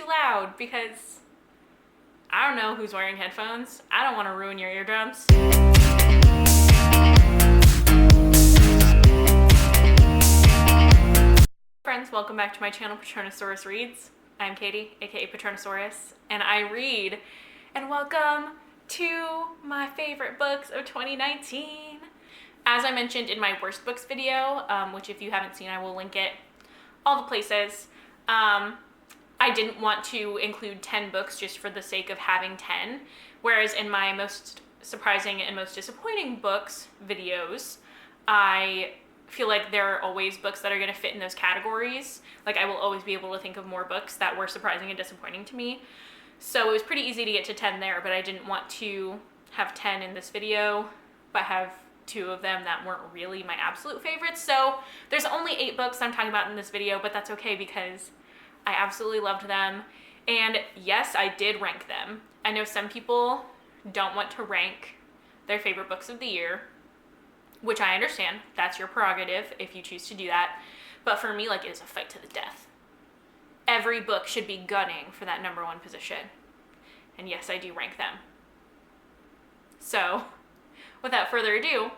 loud because I don't know who's wearing headphones. I don't want to ruin your eardrums. Friends, welcome back to my channel, Patronosaurus Reads. I'm Katie, aka Patronosaurus, and I read. And welcome to my favorite books of 2019. As I mentioned in my worst books video, which if you haven't seen, I will link it all the places. I didn't want to include 10 books just for the sake of having 10, whereas in my most surprising and most disappointing books videos, I feel like there are always books that are going to fit in those categories. Like, I will always be able to think of more books that were surprising and disappointing to me. So it was pretty easy to get to 10 there, but I didn't want to have 10 in this video, but have 2 of them that weren't really my absolute favorites. So there's only 8 books I'm talking about in this video, but that's okay because I absolutely loved them. And yes, I did rank them. I know some people don't want to rank their favorite books of the year, which I understand. That's your prerogative if you choose to do that. But for me, like, it is a fight to the death. Every book should be gunning for that #1 position. And yes, I do rank them. So without further ado,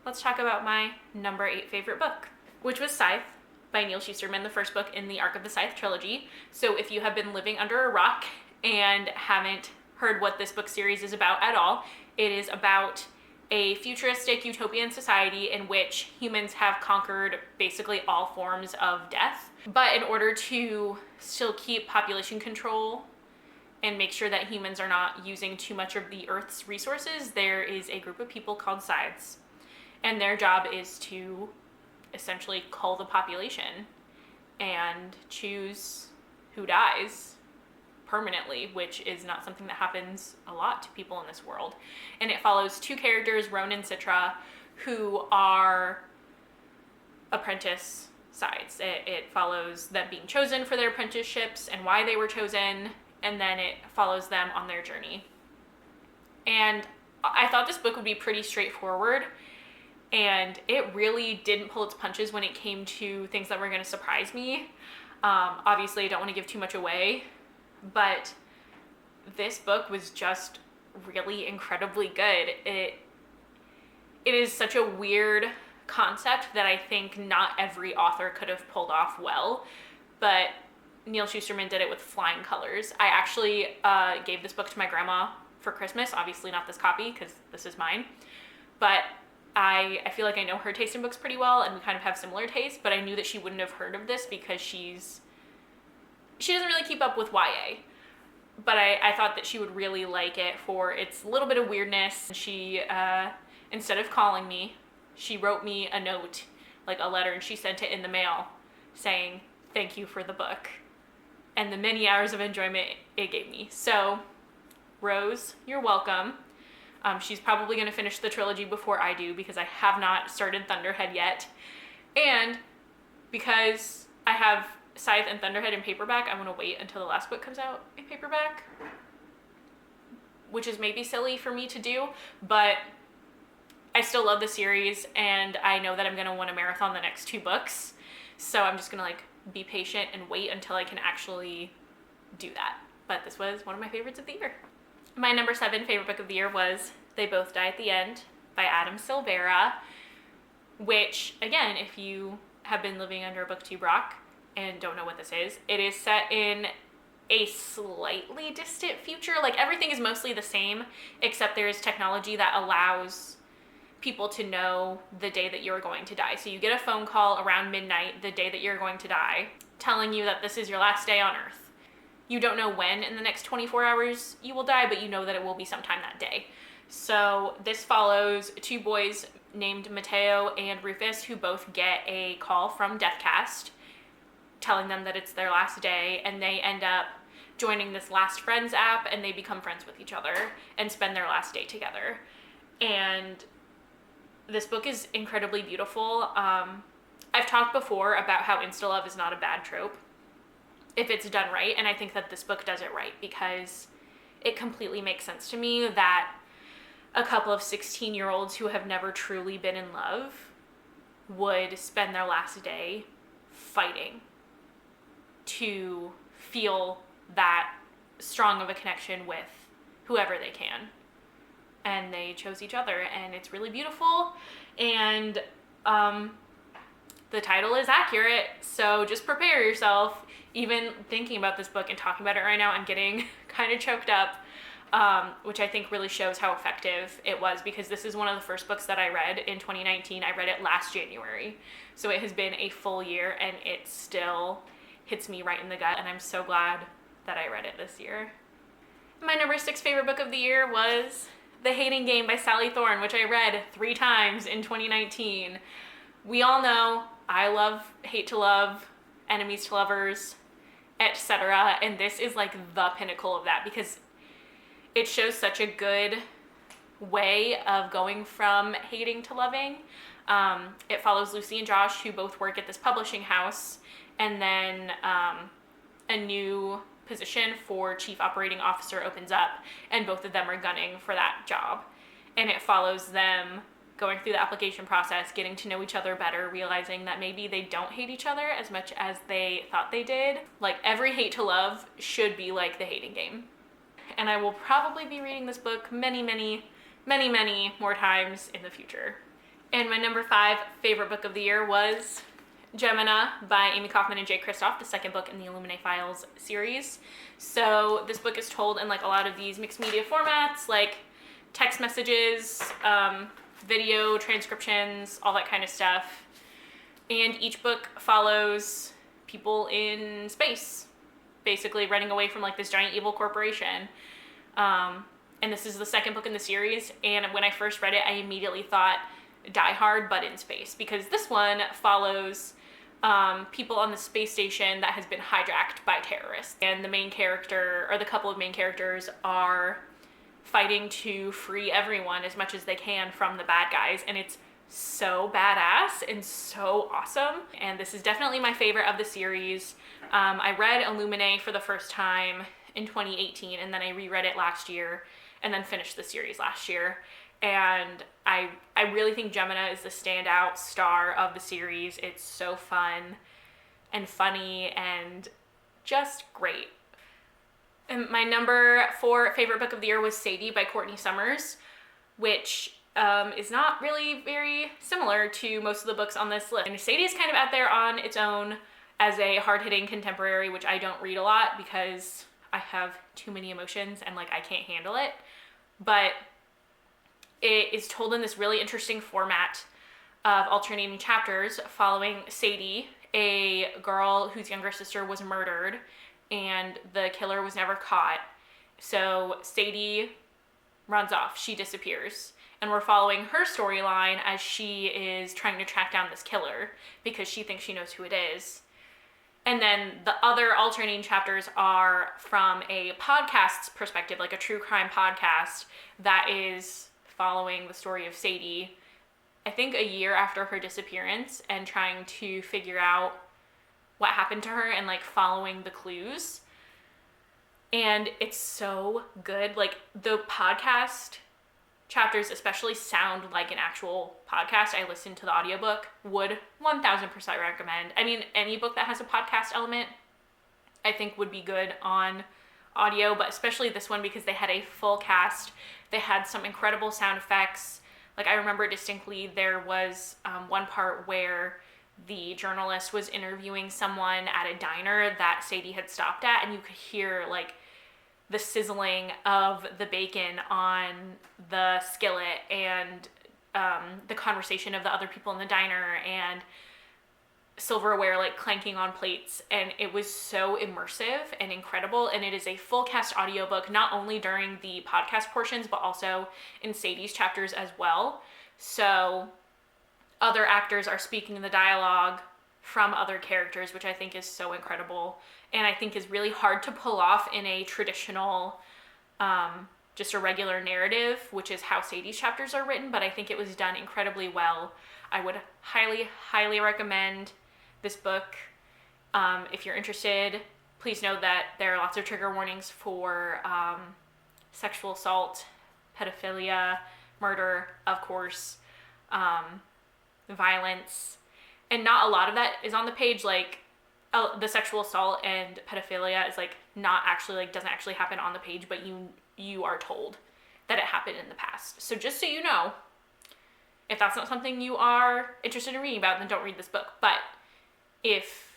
let's talk about my #8 favorite book, which was Scythe by Neal Shusterman, the first book in the Arc of the Scythe trilogy. So if you have been living under a rock and haven't heard what this book series is about at all, it is about a futuristic utopian society in which humans have conquered basically all forms of death. But in order to still keep population control and make sure that humans are not using too much of the Earth's resources, there is a group of people called Scythes. And their job is to essentially cull the population and choose who dies permanently, which is not something that happens a lot to people in this world. And it follows 2 characters, Roan and Citra, who are apprentice Scythes. It follows them being chosen for their apprenticeships and why they were chosen, and then it follows them on their journey. And I thought this book would be pretty straightforward, and it really didn't pull its punches when it came to things that were going to surprise me. Obviously, I don't want to give too much away, but this book was just really incredibly good. It is such a weird concept that I think not every author could have pulled off well, but Neal Shusterman did it with flying colors. I actually gave this book to my grandma for Christmas, obviously not this copy because this is mine, but I feel like I know her taste in books pretty well, and we kind of have similar tastes, but I knew that she wouldn't have heard of this because she doesn't really keep up with YA. But I thought that she would really like it for its little bit of weirdness. She, instead of calling me, she wrote me a note, like a letter, and she sent it in the mail saying, "Thank you for the book," and the many hours of enjoyment it gave me. So, Rose, you're welcome. She's probably going to finish the trilogy before I do because I have not started Thunderhead yet. And because I have Scythe and Thunderhead in paperback, I'm going to wait until the last book comes out in paperback, which is maybe silly for me to do, but I still love the series, and I know that I'm going to want to marathon the next 2 books. So I'm just going to like be patient and wait until I can actually do that. But this was one of my favorites of the year. My #7 favorite book of the year was They Both Die at the End by Adam Silvera, which, again, if you have been living under a booktube rock and don't know what this is, it is set in a slightly distant future. Like, everything is mostly the same, except there is technology that allows people to know the day that you're going to die. So you get a phone call around midnight the day that you're going to die, telling you that this is your last day on Earth. You don't know when in the next 24 hours you will die, but you know that it will be sometime that day. So this follows 2 boys named Mateo and Rufus, who both get a call from Deathcast telling them that it's their last day, and they end up joining this Last Friends app, and they become friends with each other and spend their last day together. And this book is incredibly beautiful. I've talked before about how insta-love is not a bad trope if it's done right, and I think that this book does it right because it completely makes sense to me that a couple of 16-year-olds who have never truly been in love would spend their last day fighting to feel that strong of a connection with whoever they can. And they chose each other, and it's really beautiful. And the title is accurate, so just prepare yourself. Even thinking about this book and talking about it right now, I'm getting kind of choked up, which I think really shows how effective it was, because this is one of the first books that I read in 2019. I read it last January, so it has been a full year, and it still hits me right in the gut, and I'm so glad that I read it this year. My number 6 favorite book of the year was The Hating Game by Sally Thorne, which I read 3 times in 2019. We all know I love hate to love, enemies to lovers, etc. And this is like the pinnacle of that, because it shows such a good way of going from hating to loving. It follows Lucy and Josh, who both work at this publishing house, and then a new position for chief operating officer opens up, and both of them are gunning for that job. And it follows them going through the application process, getting to know each other better, realizing that maybe they don't hate each other as much as they thought they did. Like, every hate to love should be like The Hating Game. And I will probably be reading this book many, many, many, many more times in the future. And my number 5 favorite book of the year was Gemina by Amy Kaufman and Jay Kristoff, the second book in the Illuminae Files series. So this book is told in like a lot of these mixed media formats, like text messages, video transcriptions, all that kind of stuff. And each book follows people in space, basically running away from like this giant evil corporation. And this is the second book in the series. And when I first read it, I immediately thought Die Hard, but in space, because this one follows people on the space station that has been hijacked by terrorists. And the main character, or the couple of main characters, are fighting to free everyone as much as they can from the bad guys, and it's so badass and so awesome. And this is definitely my favorite of the series. I read Illuminae for the first time in 2018, and then I reread it last year, and then finished the series last year. And I really think Gemina is the standout star of the series. It's so fun and funny and just great. And my number 4 favorite book of the year was Sadie by Courtney Summers, which is not really very similar to most of the books on this list. And Sadie is kind of out there on its own as a hard-hitting contemporary, which I don't read a lot because I have too many emotions and like I can't handle it. But it is told in this really interesting format of alternating chapters following Sadie, a girl whose younger sister was murdered and the killer was never caught. So Sadie runs off, she disappears. And we're following her storyline as she is trying to track down this killer because she thinks she knows who it is. And then the other alternating chapters are from a podcast's perspective, like a true crime podcast that is following the story of Sadie, I think a year after her disappearance, and trying to figure out what happened to her and like following the clues. And it's so good. Like, the podcast chapters especially sound like an actual podcast. I listened to the audiobook, would 1000% recommend. I mean, any book that has a podcast element I think would be good on audio, but especially this one because they had a full cast. They had some incredible sound effects. Like, I remember distinctly there was one part where the journalist was interviewing someone at a diner that Sadie had stopped at, and you could hear like the sizzling of the bacon on the skillet and the conversation of the other people in the diner and silverware like clanking on plates. And it was so immersive and incredible. And it is a full cast audiobook, not only during the podcast portions, but also in Sadie's chapters as well. So other actors are speaking the dialogue from other characters, which I think is so incredible. And I think is really hard to pull off in a traditional, just a regular narrative, which is how Sadie's chapters are written, but I think it was done incredibly well. I would highly, highly recommend this book. If you're interested, please know that there are lots of trigger warnings for sexual assault, pedophilia, murder, of course, violence, and not a lot of that is on the page. Like, the sexual assault and pedophilia is like not actually like doesn't actually happen on the page, but you are told that it happened in the past. So just so you know, if that's not something you are interested in reading about, then don't read this book. But if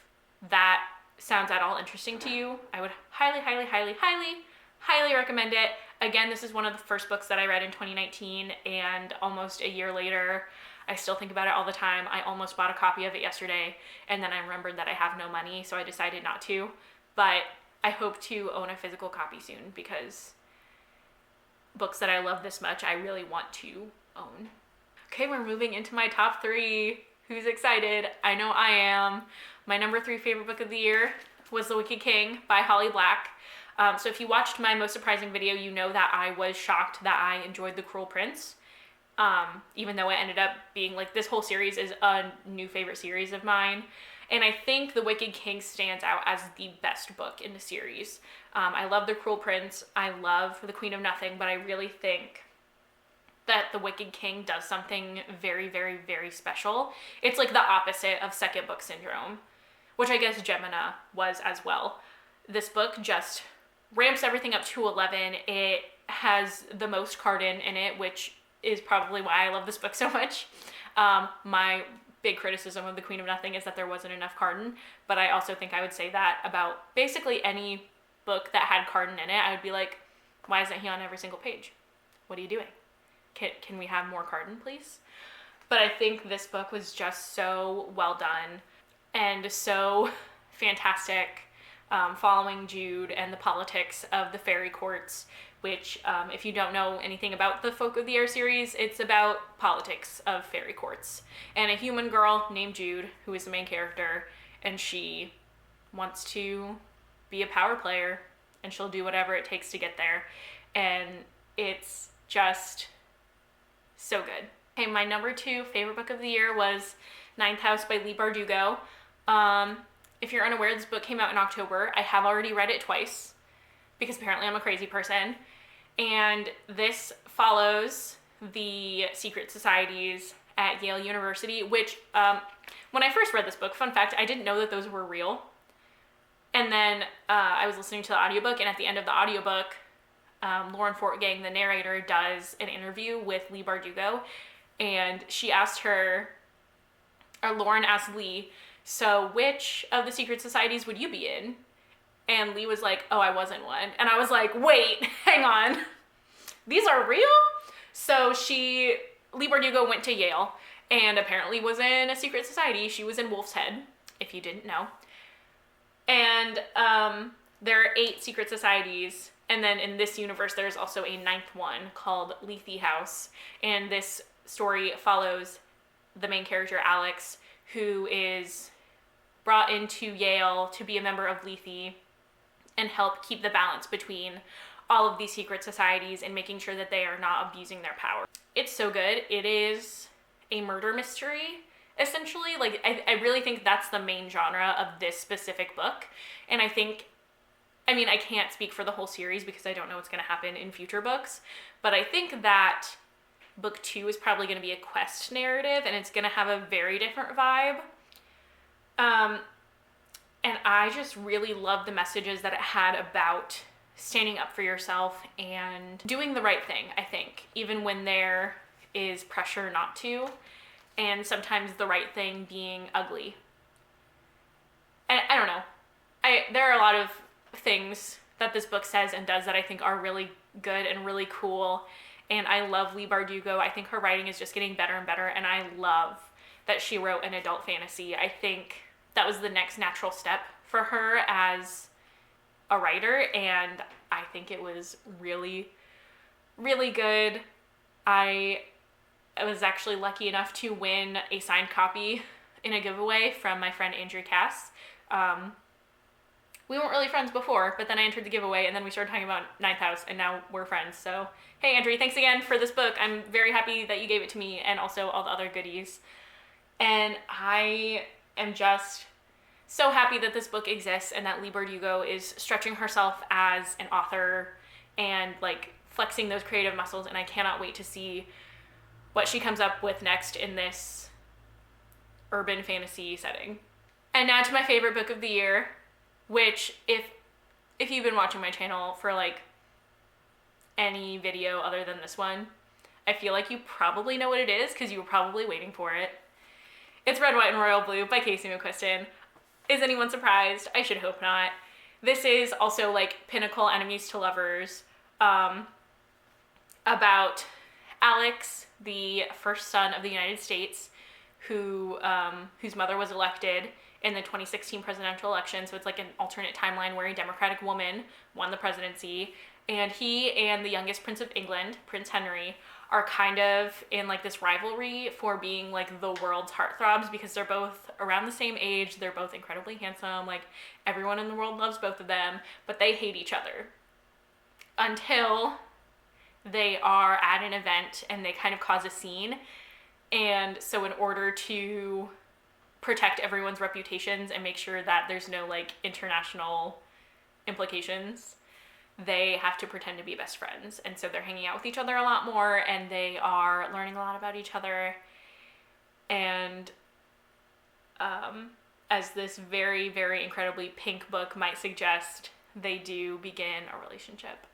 that sounds at all interesting to you, I would highly, highly, highly, highly, highly recommend it. Again, this is one of the first books that I read in 2019, and almost a year later, I still think about it all the time. I almost bought a copy of it yesterday, and then I remembered that I have no money, so I decided not to. But I hope to own a physical copy soon, because books that I love this much, I really want to own. Okay, we're moving into my top 3. Who's excited? I know I am. My number 3 favorite book of the year was The Wicked King by Holly Black. So if you watched my most surprising video, you know that I was shocked that I enjoyed The Cruel Prince. Even though it ended up being like, this whole series is a new favorite series of mine. And I think The Wicked King stands out as the best book in the series. I love The Cruel Prince. I love The Queen of Nothing, but I really think that The Wicked King does something very, very, very special. It's like the opposite of second book syndrome, which I guess Gemina was as well. This book just ramps everything up to 11. It has the most Carden in it, which is probably why I love this book so much. My big criticism of The Queen of Nothing is that there wasn't enough Carden, but I also think I would say that about basically any book that had Carden in it. I would be like, why isn't he on every single page? What are you doing? Can we have more Carden, please? But I think this book was just so well done and so fantastic, following Jude and the politics of the fairy courts, which, if you don't know anything about the Folk of the Air series, it's about politics of fairy courts. And a human girl named Jude, who is the main character, and she wants to be a power player, and she'll do whatever it takes to get there. And it's just so good. Okay, my number 2 favorite book of the year was Ninth House by Leigh Bardugo. If you're unaware, this book came out in October. I have already read it twice, because apparently I'm a crazy person. And this follows the secret societies at Yale University, which, when I first read this book, fun fact, I didn't know that those were real. And then I was listening to the audiobook, and at the end of the audiobook, Lauren Fortgang, the narrator, does an interview with Leigh Bardugo, and she asked her, or Lauren asked Leigh, so which of the secret societies would you be in? And Leigh was like, oh, I wasn't one. And I was like, wait, hang on. These are real? So Leigh Bardugo went to Yale and apparently was in a secret society. She was in Wolf's Head, if you didn't know. And there are 8 secret societies. And then in this universe, there's also a 9th one called Lethe House. And this story follows the main character, Alex, who is brought into Yale to be a member of Lethe and help keep the balance between all of these secret societies and making sure that they are not abusing their power. It's so good. It is a murder mystery, essentially. Like, I really think that's the main genre of this specific book. And I can't speak for the whole series because I don't know what's going to happen in future books, but I think that book 2 is probably going to be a quest narrative, and it's going to have a very different vibe. And I just really love the messages that it had about standing up for yourself and doing the right thing, I think, even when there is pressure not to, and sometimes the right thing being ugly. I don't know. There are a lot of things that this book says and does that I think are really good and really cool, and I love Leigh Bardugo. I think her writing is just getting better and better, and I love that she wrote an adult fantasy. I think that was the next natural step for her as a writer, and I think it was really, really good. I was actually lucky enough to win a signed copy in a giveaway from my friend Andrew Cass. We weren't really friends before, but then I entered the giveaway, and then we started talking about Ninth House, and now we're friends. So, hey, Andrew, thanks again for this book. I'm very happy that you gave it to me, and also all the other goodies. And I am just so happy that this book exists and that Leigh Bardugo is stretching herself as an author and like flexing those creative muscles, and I cannot wait to see what she comes up with next in this urban fantasy setting. And now to my favorite book of the year, which if you've been watching my channel for like any video other than this one, I feel like you probably know what it is because you were probably waiting for it. It's Red, White, and Royal Blue by Casey McQuiston. Is anyone surprised? I should hope not. This is also like pinnacle enemies to lovers, about Alex, the first son of the United States, whose mother was elected in the 2016 presidential election. So it's like an alternate timeline where a Democratic woman won the presidency. And he and the youngest Prince of England, Prince Henry, are kind of in like this rivalry for being like the world's heartthrobs because they're both around the same age. They're both incredibly handsome. Like everyone in the world loves both of them, but they hate each other until they are at an event and they kind of cause a scene. And so in order to protect everyone's reputations and make sure that there's no like international implications, they have to pretend to be best friends. And so they're hanging out with each other a lot more and they are learning a lot about each other. And as this very, very incredibly pink book might suggest, they do begin a relationship.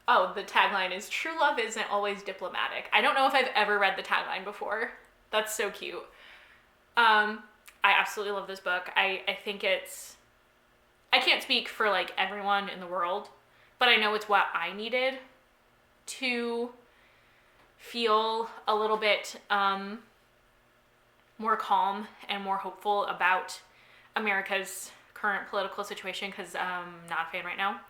Oh, the tagline is, "True love isn't always diplomatic." I don't know if I've ever read the tagline before. That's so cute. I absolutely love this book. I think I can't speak for like everyone in the world, but I know it's what I needed to feel a little bit more calm and more hopeful about America's current political situation, because I'm not a fan right now.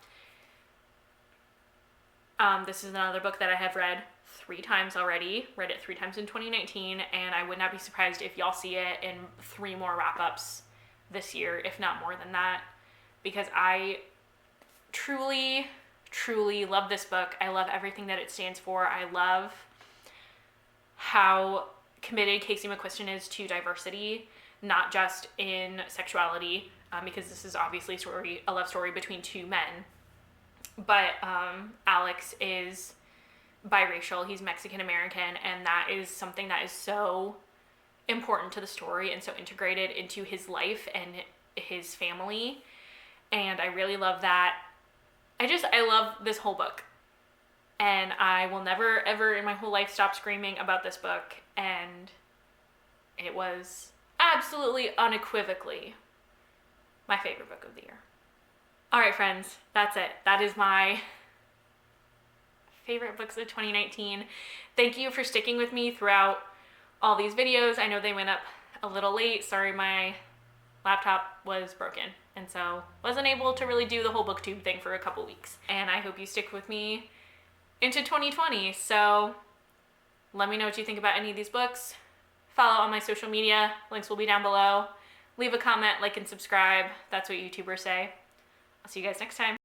This is another book that I have read 3 times already. Read it 3 times in 2019, and I would not be surprised if y'all see it in 3 more wrap-ups this year, if not more than that, because I truly, truly love this book. I love everything that it stands for. I love how committed Casey McQuiston is to diversity, not just in sexuality, because this is obviously a love story between 2 men. But Alex is biracial. He's Mexican American, and that is something that is so important to the story and so integrated into his life and his family. And I really love that. I love this whole book. And I will never, ever in my whole life stop screaming about this book. And it was absolutely, unequivocally my favorite book of the year. All right, friends, that's it. That is my favorite books of 2019. Thank you for sticking with me throughout all these videos. I know they went up a little late. Sorry, my laptop was broken, and so wasn't able to really do the whole booktube thing for a couple weeks. And I hope you stick with me into 2020. So let me know what you think about any of these books. Follow all my social media. Links will be down below. Leave a comment, like, and subscribe. That's what YouTubers say. I'll see you guys next time.